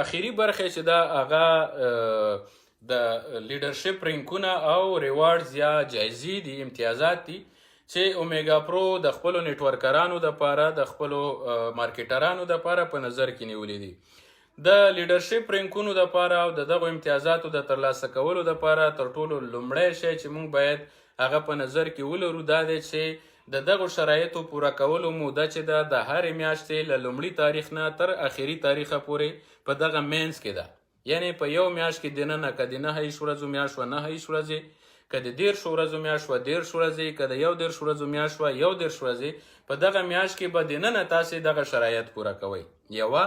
اخیری برخه چې دا هغه د لیډرشپ رینکونه او ریوارډز یا جایزې دي، امتیازات دي چې اومیګا پرو د خپلو نیټورکرانو دپاره د خپلو مارکیټرانو دپاره په نظر کې نیولي دي. د لیډرشپ رینکونو دپاره او د دغو امتیازاتو د ترلاسه کولو دپاره تر ټولو لومړی شی چې موږ باید هغه په نظر کې ولرو دا دی چې د دغو شرایطو پوره کولو موده چې ده د هرې میاشتې له لومړي تاریخ نه تر اخري تاریخه پورې په دغه مینځ کې ده. یعنې په یو میاشت کې دننه که د 9 ورځو میاشت وه 9 ورځې، که د 13 ورځو میاشت وه 13 ورځې، که د 11 ورځو میاشت وه 11 ورځې، په دغه میاشت کې به دننه تاسې دغه شرایط پوره کوئ. یوه.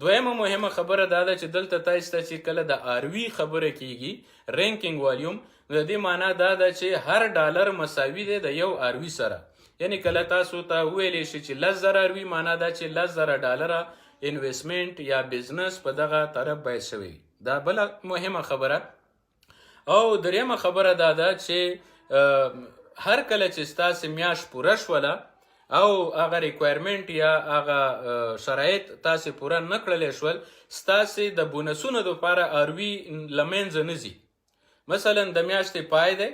دویمه مهمه خبره دا ده چې دلته تاسو ته چې کله د آروي خبره کیږي، رینکینګ والیوم، د دې معنا دا ده چې هر ډالر مساوي دی د یو آروي سره. یعنی کله تاسو ته ویلی شي چې 10,000 آروي، معنا دا چې 10,000 ډالره انویسټمنټ یا بزنس په دغه طرف باید شوی. دا بله مهمه خبره. او دریمه خبره دا ده چې هر کله چې ستاسې میاشت پوره شوله او هغه ریکوایرمنټ یا هغه شرایط تاسې پوره نه کړلی شول، ستاسې د بونسونو دپاره آروي له منځه نه ځي. مثلا د میاشتې پای دی،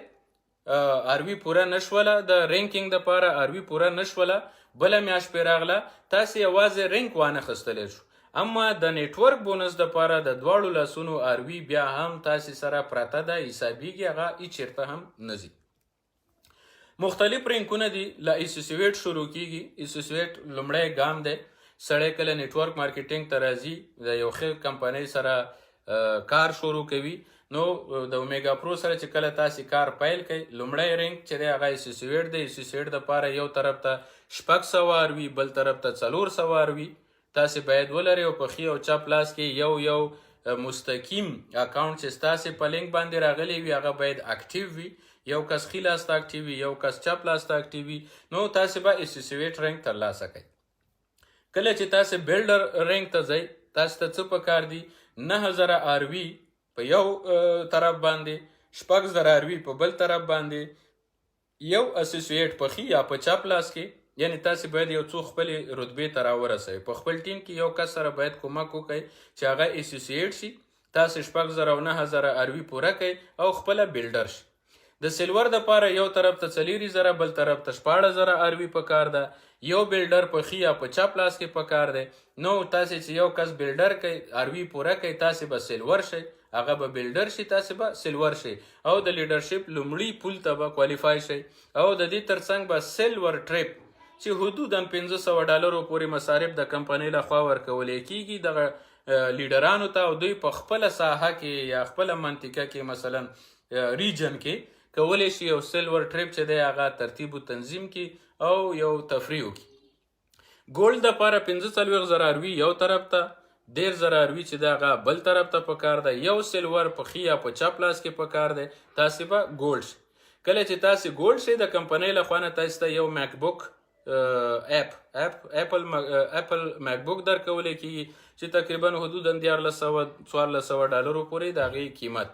آروي پوره نشوله، د رینکینګ دپاره آروي پوره نشوله، بله میاشت پرې راغله، تاسې یوازې رینک وانخیستلی شو، اما د نیټورک بونس دپاره د دواړو لاسونو آروي بیا هم تاسې سره پرته ده، حسابیږي، هغه هیڅ چېرته هم نه ځي. مختلف رینکونه دي. له ایسوسیویټ شروع کیږي. ایسوسیویټ لومړی ګام دی. سړی کله نیټورک مارکیټینګ ته راځي، د یو ښه کمپنۍ سره کار شروع کوي، نو د اومیګا پرو سره چې کله تاسې کار پیل کوئ، لومړی رینک چې دی هغه ایسوسیویټ دی. ایسوسیویټ دپاره یو طرف ته 600 آروي، بل طرف ته 400 آروي تاسې باید ولرئ، او په ښي او چپ لاس کې یو مستقیم اکاونټ چې ستاسې په لینک باندې راغلی وي هغه باید اکټیو وي. یو کس ښي لاس ته اکټیو وي، یو کس چپ لاس ته اکټیو وي، نو تاسې به ایسوسیویټ رینک ترلاسه کوئ. کله چې تاسې بیلډر رینک ته ځئ، تاسې ته څه پکار دي؟ 9,000 آروي په یو طرف باندې، 6,000 آروي په بل طرف باندې، یو اسوسییټ په ښي یا په چپ لاس کې. یعنی تاسې باید یو څو خپلې رتبې ته راورسوئ. په خپل ټیم کې یو کس سره باید کومک وکړئ چې هغه اسوسییټ شي، تاسې 6,000 او 9,000 آروي پوره کړئ او خپله بیلډر شي. د سلور دپاره یو طرف ته 4,000، بل طرف ته 14,000 آروي پکار ده. یو بیلډر په ښي یا په چپ لاس کې پکار دی. نو تاسې چې یو کس بیلډر کوي، آروي پوره کوي، تاسې به سلور شئ، هغه به بیلډر شي، تاسې به سلور شئ، او د لیډرشپ لومړي پول ته به کوالیفای شئ. او د دې ترڅنګ به سلور ټریپ چې حدوداً 500 ډالرو پورې مصارف د کمپنۍ لخوا ورکولی کیږي دغه لیډرانو ته، او دوی په خپله ساحه کې یا خپله منطقه کې مثلا ریجن کې کولی شي یو سلور ټریپ چې دی هغه ترتیب و تنظیم کی او یو تفریح وکړي. ګولډ دپاره 45,000 آروي یو طرف ته، 13,000 آروي چې دی هغه بل طرف ته پکار دی، یو سلور په ښي یا په چپ لاس کې پکار دی، تاسې به ګولډ شي. کله چې تاسې ګولډ شئ، د کمپنۍ لخوا نه تاسې ته یو میک بک اپل میک بک درکولی کیږي چې تقریبا حدودا 1400 ډالرو پورې د هغې قیمت.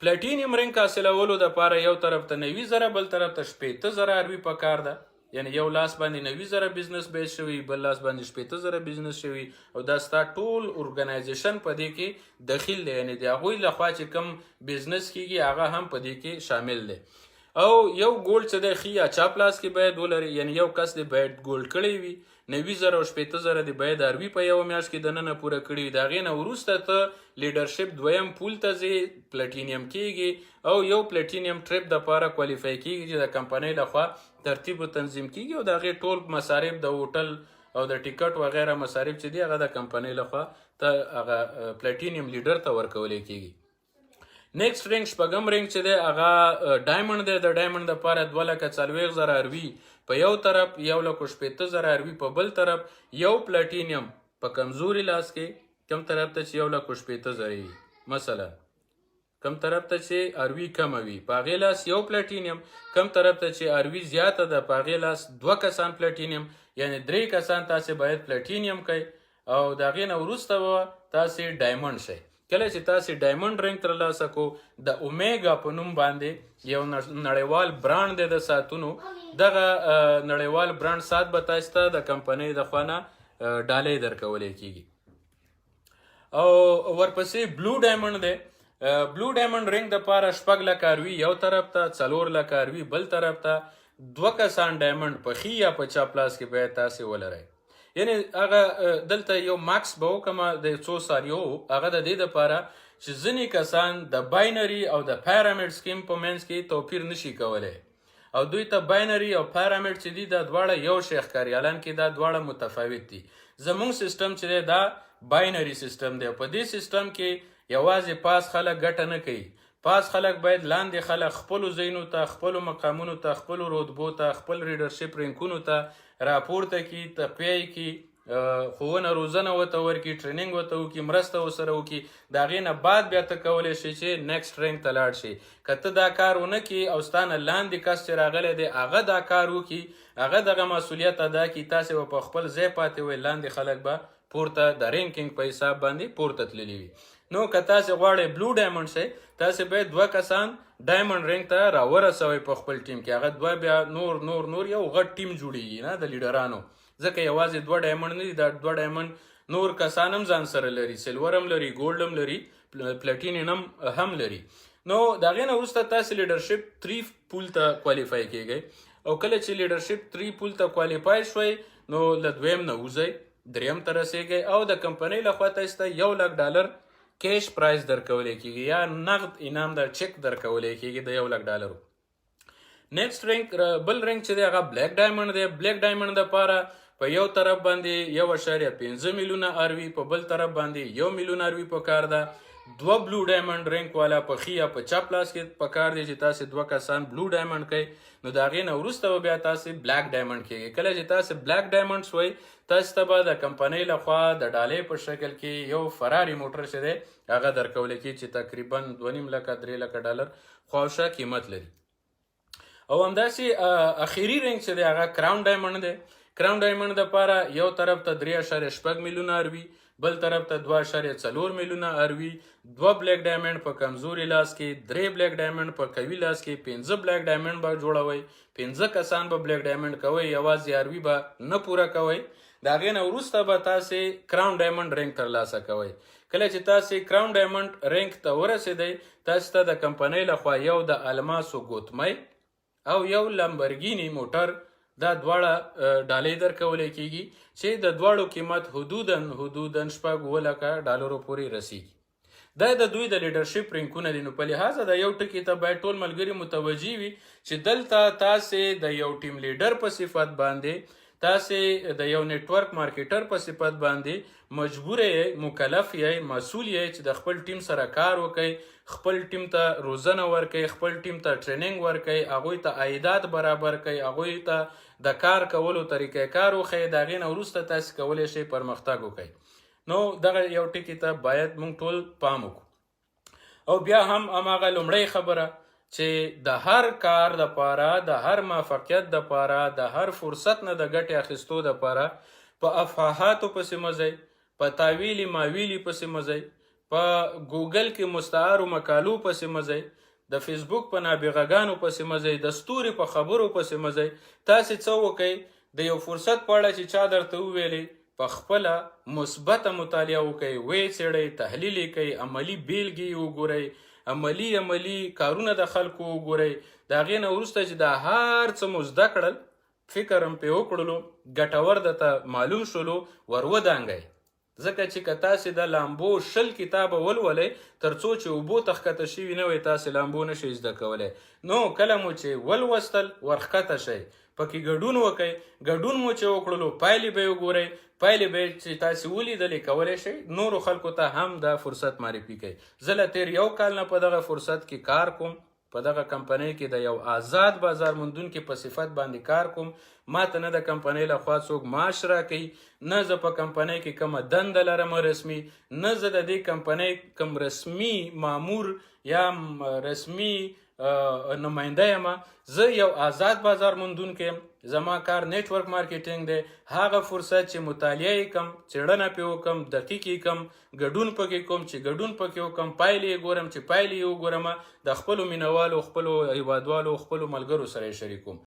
پلاټینیم رینک حاصلولو دپاره یو طرف ته 90,000، بل طرف ته 60,000 آروي پکار ده. یعنی یو لاس باندې 90,000 بزنس بیس شوي، بل لاس باندې 60,000 بزنس شوي، او دا ستا ټول ارګنایزیشن په دې کې دخیل دی. یعنی د هغوی لخوا چې کوم بزنس کیږي هغه هم په دې کې شامل دی. او یو ګولډ چې دی ښي یا چپ لاس کې باید ولري. یعنی یو کس دی باید ګولډ کړی وي، 90,000 او 60,000 دی باید آروي په یو میاشت کې دننه پوره کړي وي. د هغې نه وروسته ته لیډرشپ دویم پول ته ځې، پلټینیم کیږي، او یو پلټینیم ټریپ دپاره کوالیفای کیږي چې د کمپنۍ لخوا ترتیب و تنظیم کیږي، او د هغې ټول مصارف د هوټل او د ټیکټ وغیره مصارف چې دي هغه د کمپنۍ لخوا ته هغه پلټینیم لیډر ته ورکولی کیږي. نیکسټ رینک شپږم رینک چې دی هغه ډایمنډ دی. د ډایمنډ دپاره 2,40,000 آروي په یو طرف، 1,60,000 آروي په بل طرف، یو پلاټینیم په کمزوري لاس کې، کم طرف ته چې 1,60,000 وي، مثلا کم طرف ته چې آروي کمه وي په هغې لاس یو پلاټینیم، کم طرف ته چې آروي زیاته ده په هغې لاس 2 کسان پلاټینیم، یعنی 3 کسان تاسې باید پلاټینیم کوئ، او د هغې نه وروسته به تاسې ډایمنډ شئ. کله چې تاسې ډایمنډ رینک ترلاسه کو، د اومیګا په نوم باندې یو نړیوال برانډ دی د ساعتونو، دغه نړیوال برانډ ساعت به تاسې ته د کمپنۍ د خوا نه ډالۍ درکولی کیږي. او ورپسې بلو ډایمنډ دی. بلو ډایمنډ رنګ د پاره 6 لکه اروي یو طرف ته، 4 لکه اروي بل طرف ته، 2 کسان ډایمنډ په ښي یا په چپ لاس کې باید تاسې ولرئ. یعنی هغه دلته یو ماکس به وکړم د څو ساریو، هغه د دې دپاره چې ځینې کسان د باینري او د پیرامید سکیم په منځ کې توپیر نشي کولی او دوی ته باینري او پیرامید چې دي دا دواړه یو شی ښکاري، حالانکې دا دواړه متفاوت دي. زموږ سیستم چې دی دا باینري سیستم دی. په دې سیستم کې یوازې پاس خلک ګټه نه کوي، پاس خلک باید لاندې خلک خپلو ځایونو ته، خپلو مقامونو ته، خپلو رتبو ته، خپل ریډرشپ رینکونو ته راپورته کړي، تقویه کړي، ښوونه روزنه ورته ورکړي، ټریننګ ورته وکړي، مرسته ورسره وکړي. د هغې نه بعد بیا ته کولی شي چې نیکسټ رینک ته لاړ شي. که ته دا کار ونه کړي او ستا نه لاندې کس چې راغلی دی هغه دا کار وکړي، هغه دغه مسؤلیت ادا کړي، تاسې به په خپل ځای پاتې وئ، لاندې خلک به پورته د رینکینګ په حساب باندې پورته تللي وي. نو که تاسې غواړئ بلو ډایمنډ شئ، تاسې باید 2 کسان ډایمنډ رینک ته راورسوئ په خپل ټیم کې. هغه 2 بیا نور یو غټ ټیم جوړیږي نه د لیډرانو، ځکه یوازې 2 ډایمنډ نه دي، دا 2 ډایمنډ نور کسان هم ځان سره لري، سلور هم لري، ګولډ هم لري، پلټینیم هم لري. نو د هغې نه وروسته تاسې لیډرشپ 3 پول ته کوالیفای کیږئ، او کله چې لیډرشپ 3 پول ته کوالیفای شوئ نو له دویم نه وځئ، دریم ته رسیږئ او د کمپنۍ لخوا تاسې ته $1,00,000 کیش پرایز درکولی کیږي یا نقد انعام د چک درکولی کیږي د $1,00,000. نیکسټ رینک بل رینک چې دی هغه بلیک ډایمنډ دی. بلیک ډایمنډ دپاره په یو طرف باندې 1.5 میلیونه اروي، په بل طرف باندې 1 میلیون اروي پکار ده. 2 بلو ډایمنډ رینک والا په ښي یا په چپ لاس کې پکار دی چې تاسې 2 کسان بلو ډایمنډ کوئ. نو د هغې نه وروسته به بیا تاسې بلیک ډایمنډ کیږئ. کله چې تاسې بلیک ډایمنډ شوئ تاسې ته به د کمپنۍ لخوا د ډالۍ په شکل کې یو فراري موټر چې دی هغه درکولی کېږي چې تقریبا $2.5 لکه خواوشا قیمت لري. او همداسې اخیري رینک چې دی هغه کراون ډایمنډ دی. کراون ډایمنډ دپاره یو طرف ته 3.6 میلیونه اروي، بل طرف ته 2.4 میلیونه اروي، 2 بلیک ډایمنډ په کمزوري لاس کې، 3 بلیک ډایمنډ په قوي لاس کې، 15 بلیک ډایمنډ به جوړوئ، 15 کسان به بلیک ډایمنډ کوئ، یوازې اروي به نه پوره کوئ. د هغې نه وروسته به تاسې کراون ډایمنډ رینک ترلاسه کوئ. کله چې تاسې کراون ډایمنډ رینک ته ورسېدئ تاسې ته د کمپنۍ لخوا یو د الماسو ګوتمۍ او یو لمبرګیني موټر دا دواړه ډالۍ درکولی کیږي چې د دواړو قیمت حدوداً $7,00,000 پورې رسیږي. دا د دوی د لیډرشپ رینکونه دي. نو په لحاظه د یو ټکي ته باید ټول ملګري متوجه وي چې دلته تاسې د یو ټیم لیډر په صفت باندې، تاسې د یو نیټورک مارکیټر په صفت باندې مجبور یې، مکلف یې، مسؤل یې چې د خپل ټیم سره کار وکئ، خپل ټیم ته روزنه ورکئ، خپل ټیم ته ټریننګ ورکئ، هغوی ته عایدات برابر کئ، هغوی ته د کار کولو طریقې کار وښیئ. د هغې نه وروسته تاسې کولی شئ پرمختګ وکئ. نو دغه یو ټکي ته باید موږ ټول پام وکړو. او بیا هم هماغه لومړی خبره چې د هر کار دپاره، د هر موفقیت دپاره، د هر فرصت نه د ګټې اخیستو دپاره په افواهاتو پسې مه ځئ، په تاویلي ماویلي پسې مه ځئ، په ګوګل کې مستعارو مقالو پسې مه ځئ، د فیسبوک په نابغهګانو پسې مه ځئ، د ستوري په خبرو پسې مه ځئ. تاسې څه وکئ، د یو فرصت په اړه چې چا درته وویلې په خپله مثبته مطالعه وکئ، ویې څېړئ، تحلیل یې کوئ، عملي بیلګې وګورئ، عملي کارونه د خلکو وګورئ. د هغې نه وروسته چې دا هر څه مو زده کړل، فکر هم پرې وکړلو، ګټور درته معلوم شولو، ور ودانګئ. ځکه چې که تاسې د لامبو 20 کتابه ولولئ تر څو چې اوبو ته ښکته شوي نه وئ تاسې لامبو نشئ زده کولی. نو کله مو چې ولوستل ورښکته شئ، پکې ګډون وکئ. ګډون مو چې وکړلو پایلې به یې وګورئ، پایلې به چې تاسې ولیدلې کولی شئ نورو خلکو ته هم دا فرصت معرفي کړئ. زه له تېر 1 کال نه په دغه فرصت کې کار کوم، په دغه کمپنۍ کې د یو آزاد بازار موندونکي په صفت باندې کار کوم. ما ته نه د کمپنۍ لخوا څوک معاش راکوي، نه زه په کمپنۍ کې کومه دنده لرم رسمي، نه زه د دې کمپنۍ کوم رسمي مامور یا رسمي نماینده یم. زه یو آزاد بازار موندونکی یم. زما کار نیټورک مارکیټینګ دی. هغه فرصت چې مطالعه یې کم، څېړنه پرې وکړم، دقیق یې کم، ګډون پکې کوم چې ګډون پکې وکړم، پایلې یې ګورم چې پایلې یې وګورم، د خپلو مینوالو، خپلو هیوادوالو، خپلو ملګرو سره یې شریکوم.